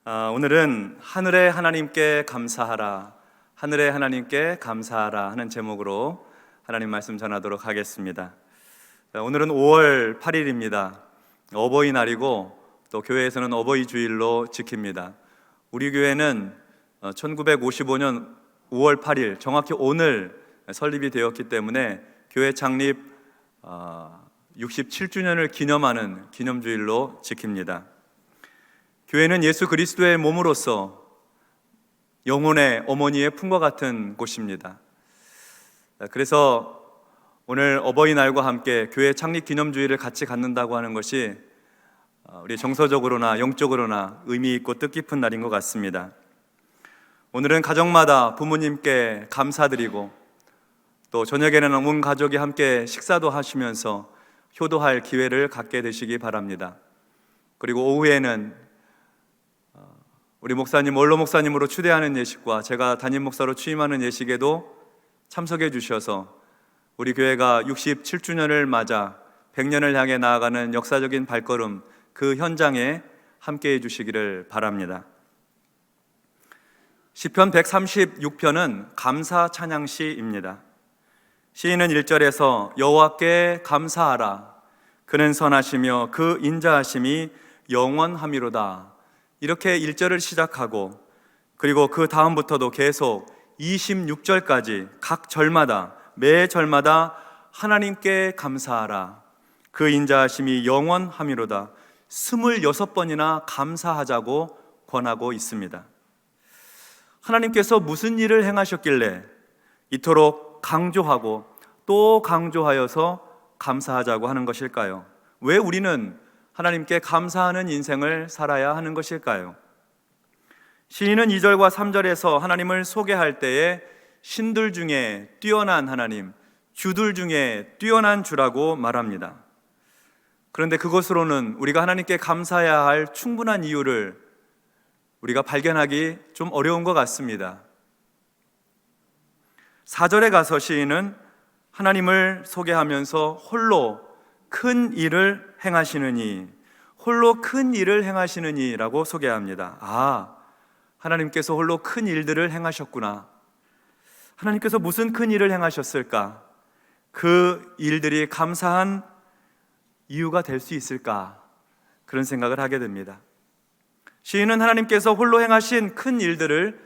오늘은 하늘의 하나님께 감사하라, 하늘의 하나님께 감사하라 하는 제목으로 하나님 말씀 전하도록 하겠습니다. 오늘은 5월 8일입니다. 어버이날이고 또 교회에서는 어버이 주일로 지킵니다. 우리 교회는 1955년 5월 8일 정확히 오늘 설립이 되었기 때문에 교회 창립 67주년을 기념하는 기념주일로 지킵니다. 교회는 예수 그리스도의 몸으로서 영혼의 어머니의 품과 같은 곳입니다. 그래서 오늘 어버이날과 함께 교회 창립 기념주일을 같이 갖는다고 하는 것이 우리 정서적으로나 영적으로나 의미 있고 뜻깊은 날인 것 같습니다. 오늘은 가정마다 부모님께 감사드리고 또 저녁에는 온 가족이 함께 식사도 하시면서 효도할 기회를 갖게 되시기 바랍니다. 그리고 오후에는 우리 목사님, 원로 목사님으로 추대하는 예식과 제가 담임 목사로 취임하는 예식에도 참석해 주셔서 우리 교회가 67주년을 맞아 100년을 향해 나아가는 역사적인 발걸음, 그 현장에 함께해 주시기를 바랍니다. 시편 136편은 감사 찬양시입니다. 시인은 1절에서 여호와께 감사하라, 그는 선하시며 그 인자하심이 영원함이로다, 이렇게 1절을 시작하고 그리고 그 다음부터도 계속 26절까지 각 절마다, 매 절마다 하나님께 감사하라, 그 인자하심이 영원함이로다 26번이나 감사하자고 권하고 있습니다. 하나님께서 무슨 일을 행하셨길래 이토록 강조하고 또 강조하여서 감사하자고 하는 것일까요? 왜 우리는 하나님께 감사하는 인생을 살아야 하는 것일까요? 시인은 2절과 3절에서 하나님을 소개할 때에 신들 중에 뛰어난 하나님, 주들 중에 뛰어난 주라고 말합니다. 그런데 그것으로는 우리가 하나님께 감사해야 할 충분한 이유를 우리가 발견하기 좀 어려운 것 같습니다. 4절에 가서 시인은 하나님을 소개하면서 홀로 큰 일을 행하시느니, 홀로 큰 일을 행하시느니 라고 소개합니다. 하나님께서 홀로 큰 일들을 행하셨구나. 하나님께서 무슨 큰 일을 행하셨을까? 그 일들이 감사한 이유가 될 수 있을까? 그런 생각을 하게 됩니다. 시인은 하나님께서 홀로 행하신 큰 일들을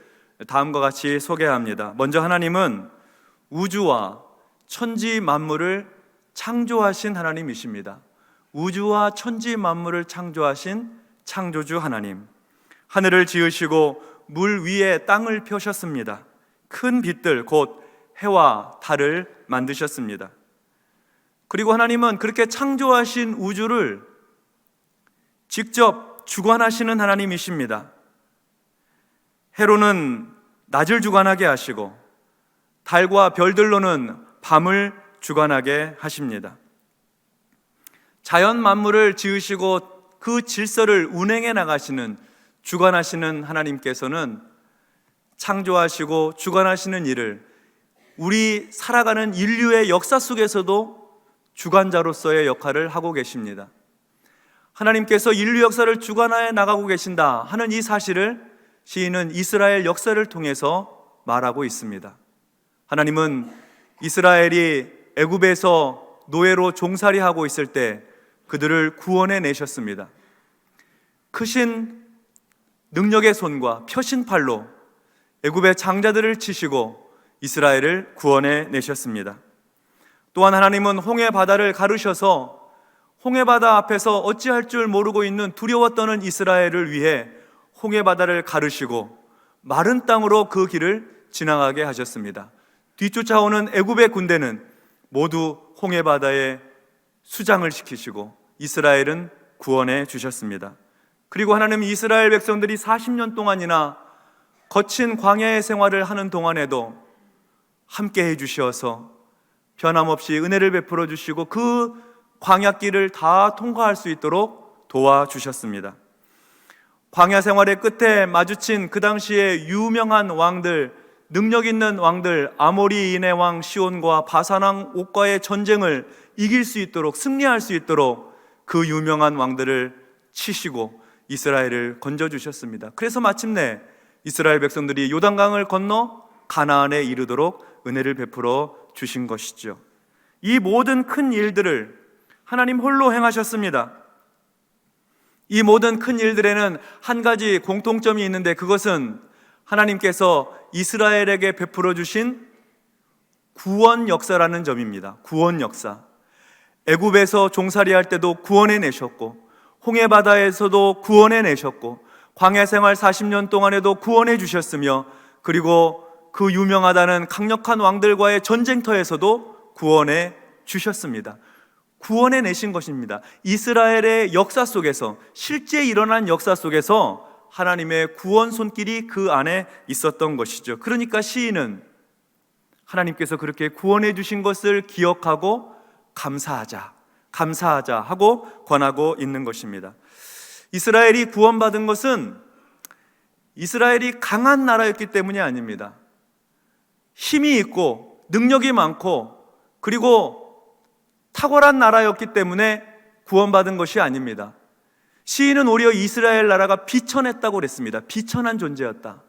다음과 같이 소개합니다. 먼저 하나님은 우주와 천지 만물을 창조하신 하나님이십니다. 우주와 천지 만물을 창조하신 창조주 하나님, 하늘을 지으시고 물 위에 땅을 펴셨습니다. 큰 빛들 곧 해와 달을 만드셨습니다. 그리고 하나님은 그렇게 창조하신 우주를 직접 주관하시는 하나님이십니다. 해로는 낮을 주관하게 하시고 달과 별들로는 밤을 주관하게 하십니다. 자연 만물을 지으시고 그 질서를 운행해 나가시는, 주관하시는 하나님께서는 창조하시고 주관하시는 일을 우리 살아가는 인류의 역사 속에서도 주관자로서의 역할을 하고 계십니다. 하나님께서 인류 역사를 주관하여 나가고 계신다 하는 이 사실을 시인은 이스라엘 역사를 통해서 말하고 있습니다. 하나님은 이스라엘이 애굽에서 노예로 종살이하고 있을 때 그들을 구원해 내셨습니다. 크신 능력의 손과 펴신 팔로 애굽의 장자들을 치시고 이스라엘을 구원해 내셨습니다. 또한 하나님은 홍해 바다를 가르셔서 홍해 바다 앞에서 어찌할 줄 모르고 있는 두려워 떠는 이스라엘을 위해 홍해 바다를 가르시고 마른 땅으로 그 길을 지나가게 하셨습니다. 뒤쫓아오는 애굽의 군대는 모두 홍해 바다에 수장을 시키시고 이스라엘은 구원해 주셨습니다. 그리고 하나님은 이스라엘 백성들이 40년 동안이나 거친 광야의 생활을 하는 동안에도 함께 해 주셔서 변함없이 은혜를 베풀어 주시고 그 광야길을 다 통과할 수 있도록 도와주셨습니다. 광야 생활의 끝에 마주친 그 당시에 유명한 왕들, 능력 있는 왕들, 아모리인의 왕 시온과 바산 왕 옥과의 전쟁을 이길 수 있도록, 승리할 수 있도록 그 유명한 왕들을 치시고 이스라엘을 건져주셨습니다. 그래서 마침내 이스라엘 백성들이 요단강을 건너 가나안에 이르도록 은혜를 베풀어 주신 것이죠. 이 모든 큰 일들을 하나님 홀로 행하셨습니다. 이 모든 큰 일들에는 한 가지 공통점이 있는데, 그것은 하나님께서 이스라엘에게 베풀어 주신 구원 역사라는 점입니다. 구원 역사. 애굽에서 종살이할 때도 구원해 내셨고, 홍해 바다에서도 구원해 내셨고, 광야 생활 40년 동안에도 구원해 주셨으며, 그리고 그 유명하다는 강력한 왕들과의 전쟁터에서도 구원해 주셨습니다. 구원해 내신 것입니다. 이스라엘의 역사 속에서, 실제 일어난 역사 속에서 하나님의 구원 손길이 그 안에 있었던 것이죠. 그러니까 시인은 하나님께서 그렇게 구원해 주신 것을 기억하고 감사하자 하고 권하고 있는 것입니다. 이스라엘이 구원받은 것은 이스라엘이 강한 나라였기 때문이 아닙니다. 힘이 있고 능력이 많고 그리고 탁월한 나라였기 때문에 구원받은 것이 아닙니다. 시인은 오히려 이스라엘 나라가 비천했다고 그랬습니다. 비천한 존재였다.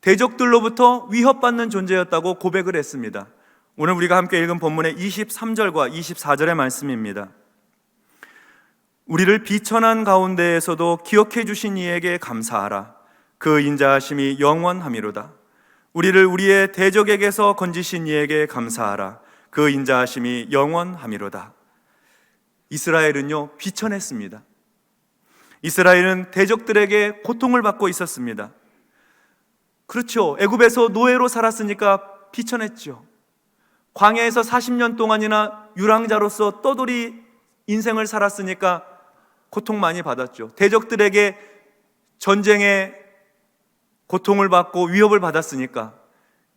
대적들로부터 위협받는 존재였다고 고백을 했습니다. 오늘 우리가 함께 읽은 본문의 23절과 24절의 말씀입니다. 우리를 비천한 가운데에서도 기억해 주신 이에게 감사하라. 그 인자하심이 영원하미로다. 우리를 우리의 대적에게서 건지신 이에게 감사하라. 그 인자하심이 영원하미로다. 이스라엘은요, 비천했습니다. 이스라엘은 대적들에게 고통을 받고 있었습니다. 그렇죠. 애굽에서 노예로 살았으니까 비천했죠. 광야에서 40년 동안이나 유랑자로서 떠돌이 인생을 살았으니까 고통 많이 받았죠. 대적들에게 전쟁에 고통을 받고 위협을 받았으니까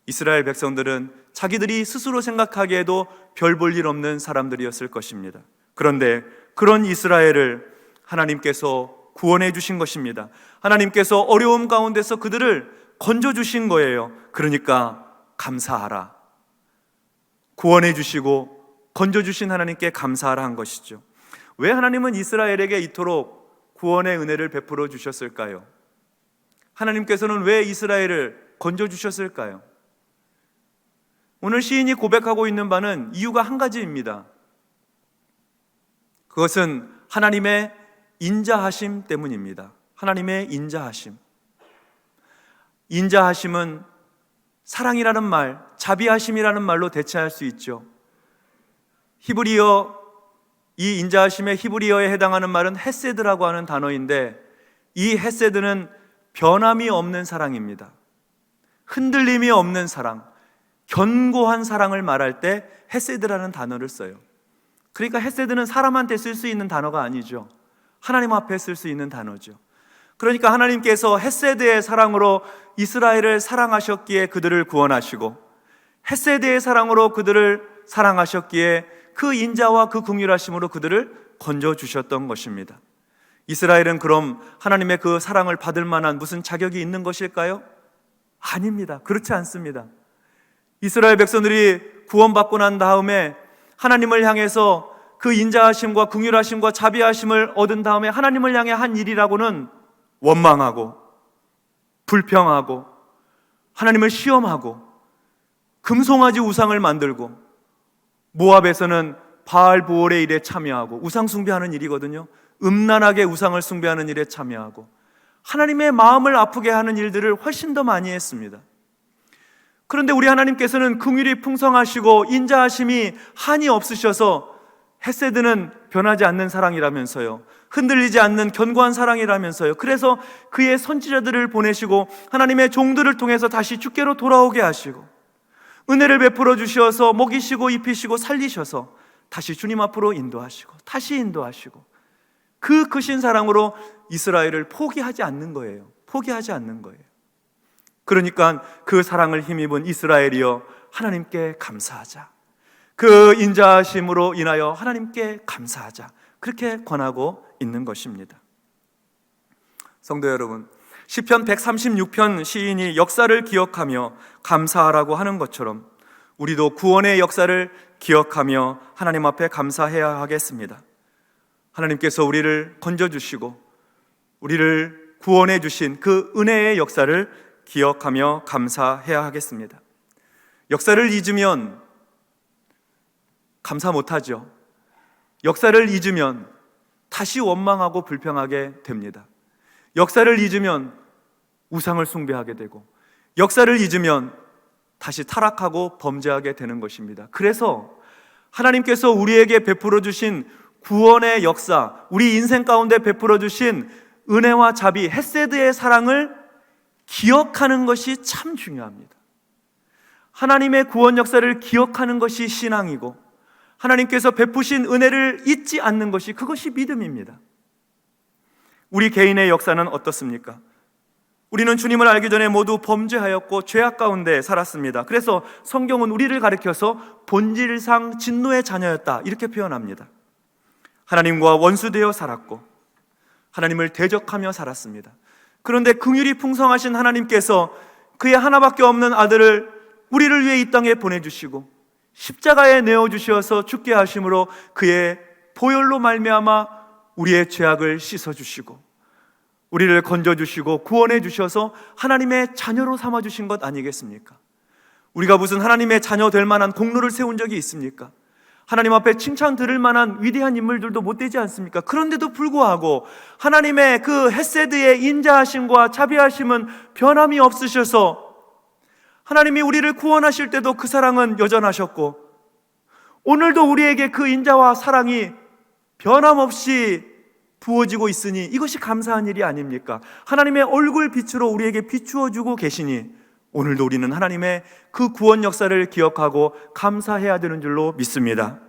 이스라엘 백성들은 자기들이 스스로 생각하기에도 별 볼 일 없는 사람들이었을 것입니다. 그런데 그런 이스라엘을 하나님께서 구원해 주신 것입니다. 하나님께서 어려움 가운데서 그들을 건져 주신 거예요. 그러니까 감사하라. 구원해 주시고 건져 주신 하나님께 감사하라 한 것이죠. 왜 하나님은 이스라엘에게 이토록 구원의 은혜를 베풀어 주셨을까요? 하나님께서는 왜 이스라엘을 건져 주셨을까요? 오늘 시인이 고백하고 있는 바는 이유가 한 가지입니다. 그것은 하나님의 인자하심 때문입니다. 하나님의 인자하심. 인자하심은 사랑이라는 말, 자비하심이라는 말로 대체할 수 있죠. 히브리어, 이 인자하심의 히브리어에 해당하는 말은 헤세드라고 하는 단어인데, 이 헤세드는 변함이 없는 사랑입니다. 흔들림이 없는 사랑, 견고한 사랑을 말할 때 헤세드라는 단어를 써요. 그러니까 헤세드는 사람한테 쓸 수 있는 단어가 아니죠. 하나님 앞에 쓸 수 있는 단어죠. 그러니까 하나님께서 헤세드의 사랑으로 이스라엘을 사랑하셨기에 그들을 구원하시고, 헤세드의 사랑으로 그들을 사랑하셨기에 그 인자와 그 긍휼하심으로 그들을 건져주셨던 것입니다. 이스라엘은 그럼 하나님의 그 사랑을 받을 만한 무슨 자격이 있는 것일까요? 아닙니다. 그렇지 않습니다. 이스라엘 백성들이 구원받고 난 다음에 하나님을 향해서 그 인자하심과 긍휼하심과 자비하심을 얻은 다음에 하나님을 향해 한 일이라고는 원망하고 불평하고 하나님을 시험하고 금송아지 우상을 만들고, 모압에서는 바알 보올의 일에 참여하고, 우상 숭배하는 일이거든요. 음란하게 우상을 숭배하는 일에 참여하고 하나님의 마음을 아프게 하는 일들을 훨씬 더 많이 했습니다. 그런데 우리 하나님께서는 긍휼이 풍성하시고 인자하심이 한이 없으셔서 헤세드는 변하지 않는 사랑이라면서요, 흔들리지 않는 견고한 사랑이라면서요, 그래서 그의 선지자들을 보내시고 하나님의 종들을 통해서 다시 주께로 돌아오게 하시고 은혜를 베풀어 주셔서 먹이시고 입히시고 살리셔서 다시 주님 앞으로 인도하시고 다시 인도하시고, 그 크신 사랑으로 이스라엘을 포기하지 않는 거예요. 포기하지 않는 거예요. 그러니까 그 사랑을 힘입은 이스라엘이여 하나님께 감사하자. 그 인자하심으로 인하여 하나님께 감사하자. 그렇게 권하고 있는 것입니다. 성도 여러분, 시편 136편 시인이 역사를 기억하며 감사하라고 하는 것처럼 우리도 구원의 역사를 기억하며 하나님 앞에 감사해야 하겠습니다. 하나님께서 우리를 건져주시고 우리를 구원해 주신 그 은혜의 역사를 기억하며 감사해야 하겠습니다. 역사를 잊으면 감사 못하죠. 역사를 잊으면 다시 원망하고 불평하게 됩니다. 역사를 잊으면 우상을 숭배하게 되고, 역사를 잊으면 다시 타락하고 범죄하게 되는 것입니다. 그래서 하나님께서 우리에게 베풀어 주신 구원의 역사, 우리 인생 가운데 베풀어 주신 은혜와 자비, 헤세드의 사랑을 기억하는 것이 참 중요합니다. 하나님의 구원 역사를 기억하는 것이 신앙이고, 하나님께서 베푸신 은혜를 잊지 않는 것이, 그것이 믿음입니다. 우리 개인의 역사는 어떻습니까? 우리는 주님을 알기 전에 모두 범죄하였고 죄악 가운데 살았습니다. 그래서 성경은 우리를 가리켜서 본질상 진노의 자녀였다, 이렇게 표현합니다. 하나님과 원수되어 살았고 하나님을 대적하며 살았습니다. 그런데 긍휼이 풍성하신 하나님께서 그의 하나밖에 없는 아들을 우리를 위해 이 땅에 보내주시고 십자가에 내어주셔서 죽게 하심으로 그의 보혈로 말미암아 우리의 죄악을 씻어주시고 우리를 건져주시고 구원해 주셔서 하나님의 자녀로 삼아주신 것 아니겠습니까? 우리가 무슨 하나님의 자녀 될 만한 공로를 세운 적이 있습니까? 하나님 앞에 칭찬 들을 만한 위대한 인물들도 못 되지 않습니까? 그런데도 불구하고 하나님의 그 헤세드의 인자하심과 자비하심은 변함이 없으셔서 하나님이 우리를 구원하실 때도 그 사랑은 여전하셨고 오늘도 우리에게 그 인자와 사랑이 변함없이 부어지고 있으니 이것이 감사한 일이 아닙니까? 하나님의 얼굴 빛으로 우리에게 비추어주고 계시니 오늘도 우리는 하나님의 그 구원 역사를 기억하고 감사해야 되는 줄로 믿습니다.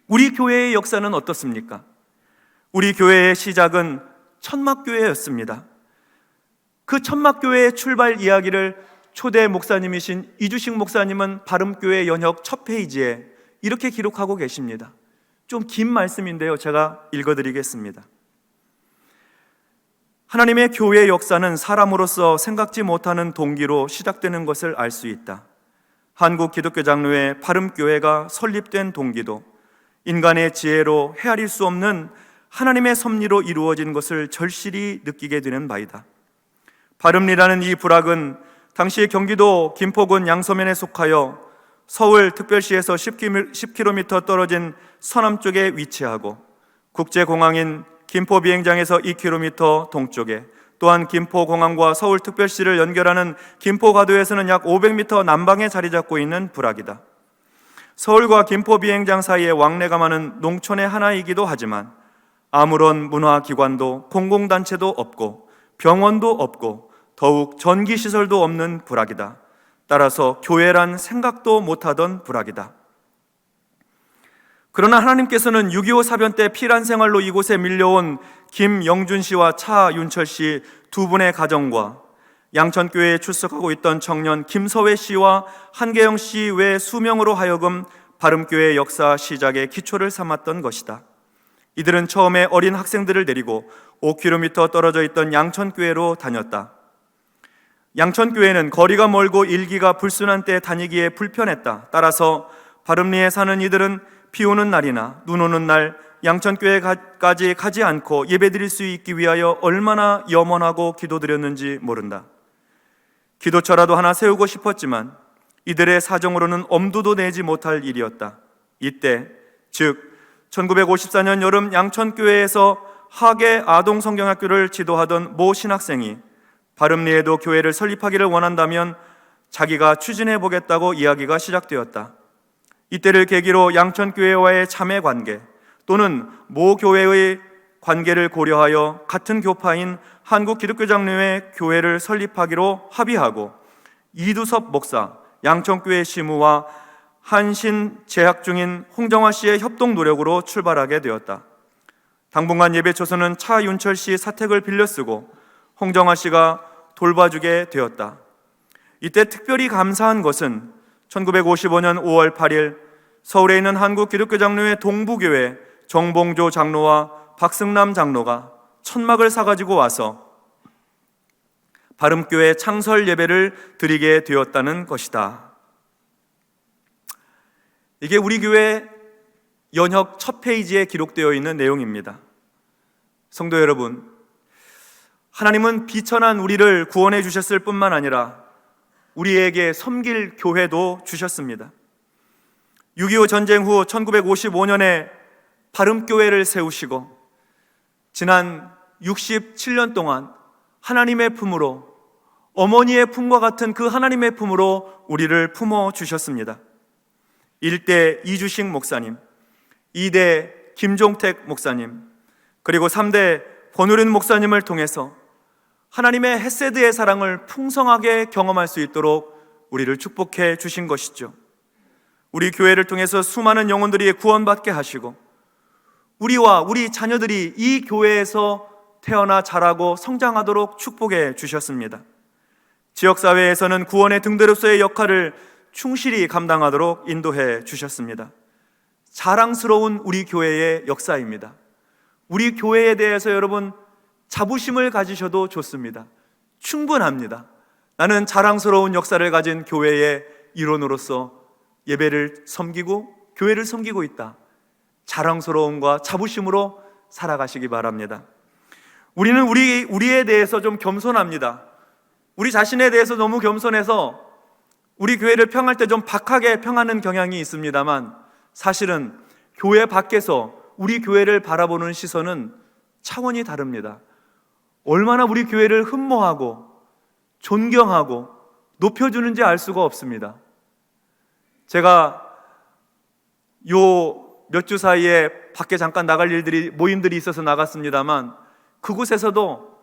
우리 교회의 역사는 어떻습니까? 우리 교회의 시작은 천막교회였습니다. 그 천막교회의 출발 이야기를 초대 목사님이신 이주식 목사님은 바름교회 연혁 첫 페이지에 이렇게 기록하고 계십니다. 좀 긴 말씀인데요, 제가 읽어드리겠습니다. 하나님의 교회의 역사는 사람으로서 생각지 못하는 동기로 시작되는 것을 알 수 있다. 한국 기독교 장로회 바름교회가 설립된 동기도 인간의 지혜로 헤아릴 수 없는 하나님의 섭리로 이루어진 것을 절실히 느끼게 되는 바이다. 바름리라는 이 부락은 당시 경기도 김포군 양서면에 속하여 서울특별시에서 10km 떨어진 서남쪽에 위치하고 국제공항인 김포 비행장에서 2km 동쪽에, 또한 김포공항과 서울특별시를 연결하는 김포가도에서는 약 500m 남방에 자리 잡고 있는 부락이다. 서울과 김포 비행장 사이에 왕래가 많은 농촌의 하나이기도 하지만 아무런 문화기관도 공공단체도 없고 병원도 없고 더욱 전기시설도 없는 부락이다. 따라서 교회란 생각도 못하던 부락이다. 그러나 하나님께서는 6.25 사변 때 피란 생활로 이곳에 밀려온 김영준 씨와 차윤철 씨 두 분의 가정과 양천교회에 출석하고 있던 청년 김서회 씨와 한계영 씨 외 수명으로 하여금 바름교회 역사 시작의 기초를 삼았던 것이다. 이들은 처음에 어린 학생들을 데리고 5km 떨어져 있던 양천교회로 다녔다. 양천교회는 거리가 멀고 일기가 불순한 때 다니기에 불편했다. 따라서 바름리에 사는 이들은 비 오는 날이나 눈 오는 날 양천교회까지 가지 않고 예배드릴 수 있기 위하여 얼마나 염원하고 기도드렸는지 모른다. 기도처라도 하나 세우고 싶었지만 이들의 사정으로는 엄두도 내지 못할 일이었다. 이때 즉 1954년 여름 양천교회에서 하계 아동성경학교를 지도하던 모 신학생이 바름리에도 교회를 설립하기를 원한다면 자기가 추진해 보겠다고 이야기가 시작되었다. 이때를 계기로 양천교회와의 자매 관계 또는 모 교회의 관계를 고려하여 같은 교파인 한국기독교장로회 교회를 설립하기로 합의하고 이두섭 목사, 양천교회 시무와 한신 재학 중인 홍정화 씨의 협동 노력으로 출발하게 되었다. 당분간 예배 초서는 차윤철 씨 사택을 빌려 쓰고 홍정화 씨가 돌봐주게 되었다. 이때 특별히 감사한 것은 1955년 5월 8일 서울에 있는 한국기독교장로회 동부교회 정봉조 장로와 박승남 장로가 천막을 사가지고 와서 바름교회 창설 예배를 드리게 되었다는 것이다. 이게 우리 교회 연혁 첫 페이지에 기록되어 있는 내용입니다. 성도 여러분, 하나님은 비천한 우리를 구원해 주셨을 뿐만 아니라 우리에게 섬길 교회도 주셨습니다. 6.25 전쟁 후 1955년에 바름교회를 세우시고 지난 67년 동안 하나님의 품으로, 어머니의 품과 같은 그 하나님의 품으로 우리를 품어주셨습니다. 1대 이주식 목사님, 2대 김종택 목사님, 그리고 3대 권우륜 목사님을 통해서 하나님의 헤세드의 사랑을 풍성하게 경험할 수 있도록 우리를 축복해 주신 것이죠. 우리 교회를 통해서 수많은 영혼들이 구원받게 하시고 우리와 우리 자녀들이 이 교회에서 태어나 자라고 성장하도록 축복해 주셨습니다. 지역사회에서는 구원의 등대로서의 역할을 충실히 감당하도록 인도해 주셨습니다. 자랑스러운 우리 교회의 역사입니다. 우리 교회에 대해서 여러분 자부심을 가지셔도 좋습니다. 충분합니다. 나는 자랑스러운 역사를 가진 교회의 일원으로서 예배를 섬기고 교회를 섬기고 있다. 자랑스러움과 자부심으로 살아가시기 바랍니다. 우리는 우리에 대해서 좀 겸손합니다. 우리 자신에 대해서 너무 겸손해서 우리 교회를 평할 때 좀 박하게 평하는 경향이 있습니다만 사실은 교회 밖에서 우리 교회를 바라보는 시선은 차원이 다릅니다. 얼마나 우리 교회를 흠모하고 존경하고 높여주는지 알 수가 없습니다. 제가 요 몇 주 사이에 밖에 잠깐 나갈 모임들이 있어서 나갔습니다만 그곳에서도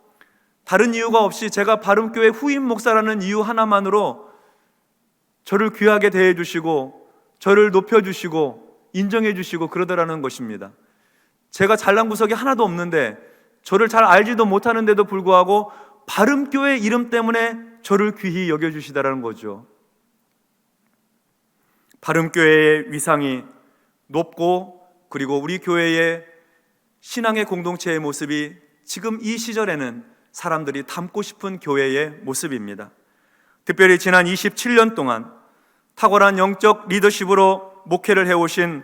다른 이유가 없이 제가 바름교회 후임 목사라는 이유 하나만으로 저를 귀하게 대해주시고 저를 높여주시고 인정해주시고 그러더라는 것입니다. 제가 잘난 구석이 하나도 없는데 저를 잘 알지도 못하는데도 불구하고 바름교회 이름 때문에 저를 귀히 여겨주시다라는 거죠. 바름교회의 위상이 높고 그리고 우리 교회의 신앙의 공동체의 모습이 지금 이 시절에는 사람들이 닮고 싶은 교회의 모습입니다. 특별히 지난 27년 동안 탁월한 영적 리더십으로 목회를 해오신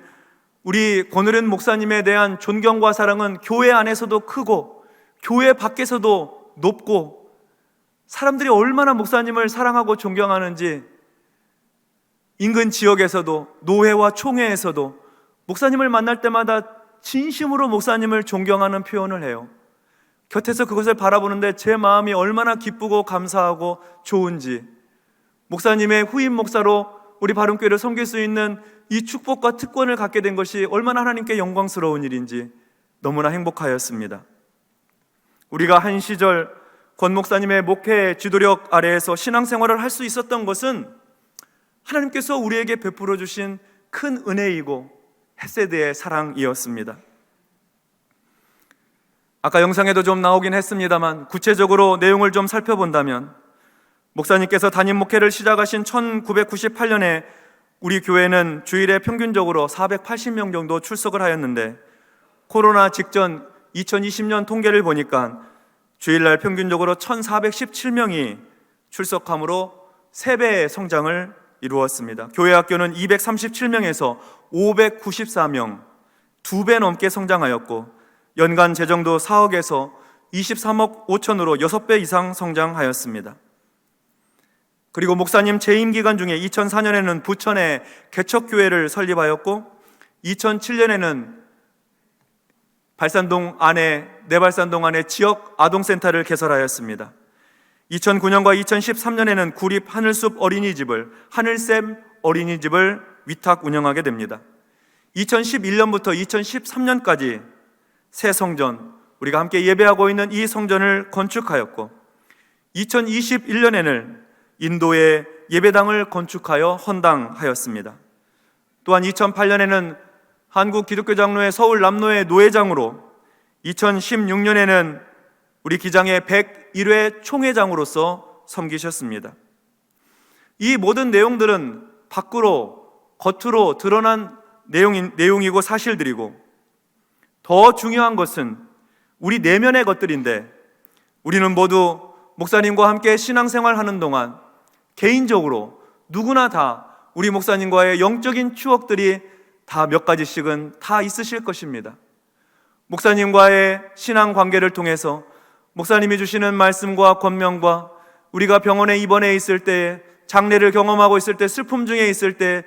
우리 권우륜 목사님에 대한 존경과 사랑은 교회 안에서도 크고 교회 밖에서도 높고 사람들이 얼마나 목사님을 사랑하고 존경하는지 인근 지역에서도 노회와 총회에서도 목사님을 만날 때마다 진심으로 목사님을 존경하는 표현을 해요. 곁에서 그것을 바라보는데 제 마음이 얼마나 기쁘고 감사하고 좋은지, 목사님의 후임 목사로 우리 바름교회를 섬길 수 있는 이 축복과 특권을 갖게 된 것이 얼마나 하나님께 영광스러운 일인지 너무나 행복하였습니다. 우리가 한 시절 권 목사님의 목회 지도력 아래에서 신앙생활을 할 수 있었던 것은 하나님께서 우리에게 베풀어 주신 큰 은혜이고 헤세드의 사랑이었습니다. 아까 영상에도 좀 나오긴 했습니다만 구체적으로 내용을 좀 살펴본다면 목사님께서 담임 목회를 시작하신 1998년에 우리 교회는 주일에 평균적으로 480명 정도 출석을 하였는데 코로나 직전 2020년 통계를 보니까 주일날 평균적으로 1417명이 출석함으로 3배의 성장을 이루었습니다. 교회 학교는 237명에서 594명, 2배 넘게 성장하였고 연간 재정도 4억에서 23억 5천으로 6배 이상 성장하였습니다. 그리고 목사님 재임 기간 중에 2004년에는 부천에 개척교회를 설립하였고 2007년에는 내발산동 안에 지역 아동센터를 개설하였습니다. 2009년과 2013년에는 구립 하늘샘 어린이집을 위탁 운영하게 됩니다. 2011년부터 2013년까지 새 성전, 우리가 함께 예배하고 있는 이 성전을 건축하였고 2021년에는 인도에 예배당을 건축하여 헌당하였습니다. 또한 2008년에는 한국기독교장로회 서울 남로의 노회장으로, 2016년에는 우리 기장의 101회 총회장으로서 섬기셨습니다. 이 모든 내용들은 겉으로 드러난 내용이고 사실들이고 더 중요한 것은 우리 내면의 것들인데 우리는 모두 목사님과 함께 신앙생활하는 동안 개인적으로 누구나 다 우리 목사님과의 영적인 추억들이 다 몇 가지씩은 다 있으실 것입니다. 목사님과의 신앙 관계를 통해서 목사님이 주시는 말씀과 권면과 우리가 병원에 입원해 있을 때, 장례를 경험하고 있을 때, 슬픔 중에 있을 때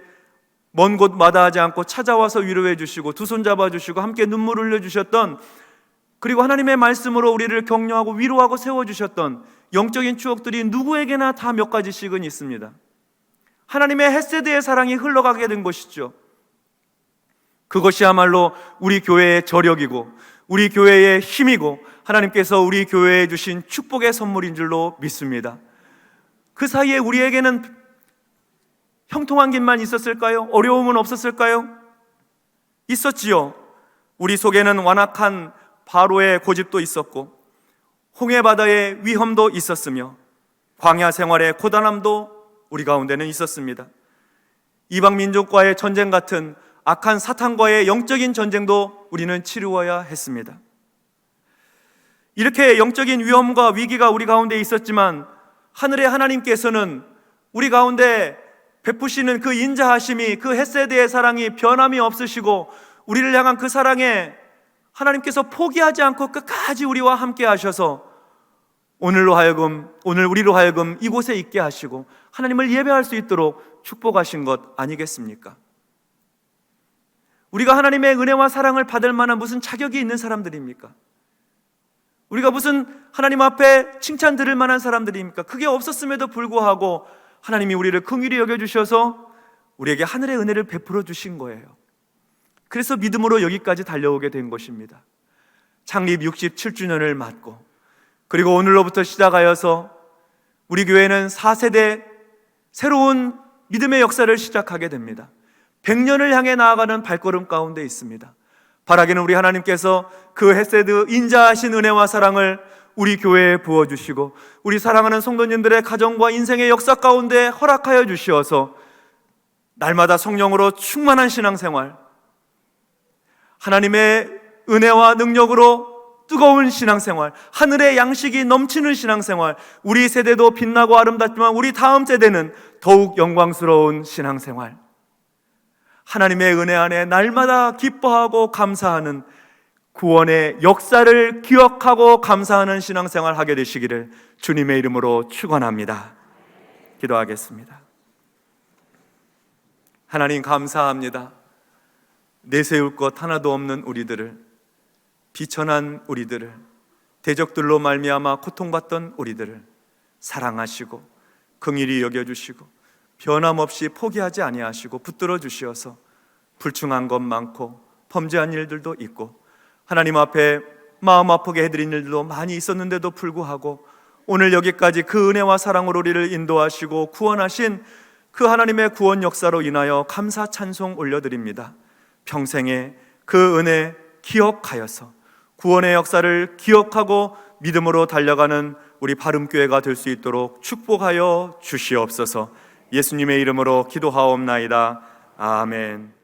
먼 곳 마다하지 않고 찾아와서 위로해 주시고 두 손 잡아 주시고 함께 눈물 흘려 주셨던, 그리고 하나님의 말씀으로 우리를 격려하고 위로하고 세워주셨던 영적인 추억들이 누구에게나 다 몇 가지씩은 있습니다. 하나님의 헤세드의 사랑이 흘러가게 된 것이죠. 그것이야말로 우리 교회의 저력이고 우리 교회의 힘이고 하나님께서 우리 교회에 주신 축복의 선물인 줄로 믿습니다. 그 사이에 우리에게는 형통한 길만 있었을까요? 어려움은 없었을까요? 있었지요. 우리 속에는 완악한 바로의 고집도 있었고 홍해바다의 위험도 있었으며 광야 생활의 고단함도 우리 가운데는 있었습니다. 이방 민족과의 전쟁 같은 악한 사탄과의 영적인 전쟁도 우리는 치루어야 했습니다. 이렇게 영적인 위험과 위기가 우리 가운데 있었지만 하늘의 하나님께서는 우리 가운데 베푸시는 그 인자하심이, 그 헤세드의 사랑이 변함이 없으시고 우리를 향한 그 사랑에 하나님께서 포기하지 않고 끝까지 우리와 함께 하셔서 오늘 우리로 하여금 이곳에 있게 하시고 하나님을 예배할 수 있도록 축복하신 것 아니겠습니까? 우리가 하나님의 은혜와 사랑을 받을 만한 무슨 자격이 있는 사람들입니까? 우리가 무슨 하나님 앞에 칭찬 들을 만한 사람들입니까? 그게 없었음에도 불구하고 하나님이 우리를 긍휼히 여겨주셔서 우리에게 하늘의 은혜를 베풀어 주신 거예요. 그래서 믿음으로 여기까지 달려오게 된 것입니다. 창립 67주년을 맞고 그리고 오늘로부터 시작하여서 우리 교회는 4세대 새로운 믿음의 역사를 시작하게 됩니다. 100년을 향해 나아가는 발걸음 가운데 있습니다. 바라기는 우리 하나님께서 그 헤세드 인자하신 은혜와 사랑을 우리 교회에 부어주시고 우리 사랑하는 성도님들의 가정과 인생의 역사 가운데 허락하여 주시어서 날마다 성령으로 충만한 신앙생활, 하나님의 은혜와 능력으로 뜨거운 신앙생활, 하늘의 양식이 넘치는 신앙생활, 우리 세대도 빛나고 아름답지만 우리 다음 세대는 더욱 영광스러운 신앙생활, 하나님의 은혜 안에 날마다 기뻐하고 감사하는 구원의 역사를 기억하고 감사하는 신앙생활 하게 되시기를 주님의 이름으로 축원합니다. 기도하겠습니다. 하나님 감사합니다. 내세울 것 하나도 없는 우리들을, 비천한 우리들을, 대적들로 말미암아 고통받던 우리들을 사랑하시고 긍휼히 여겨주시고 변함없이 포기하지 아니하시고 붙들어 주시어서 불충한 것 많고 범죄한 일들도 있고 하나님 앞에 마음 아프게 해드린 일들도 많이 있었는데도 불구하고 오늘 여기까지 그 은혜와 사랑으로 우리를 인도하시고 구원하신 그 하나님의 구원 역사로 인하여 감사 찬송 올려드립니다. 평생에 그 은혜 기억하여서 구원의 역사를 기억하고 믿음으로 달려가는 우리 바름교회가 될 수 있도록 축복하여 주시옵소서. 예수님의 이름으로 기도하옵나이다. 아멘.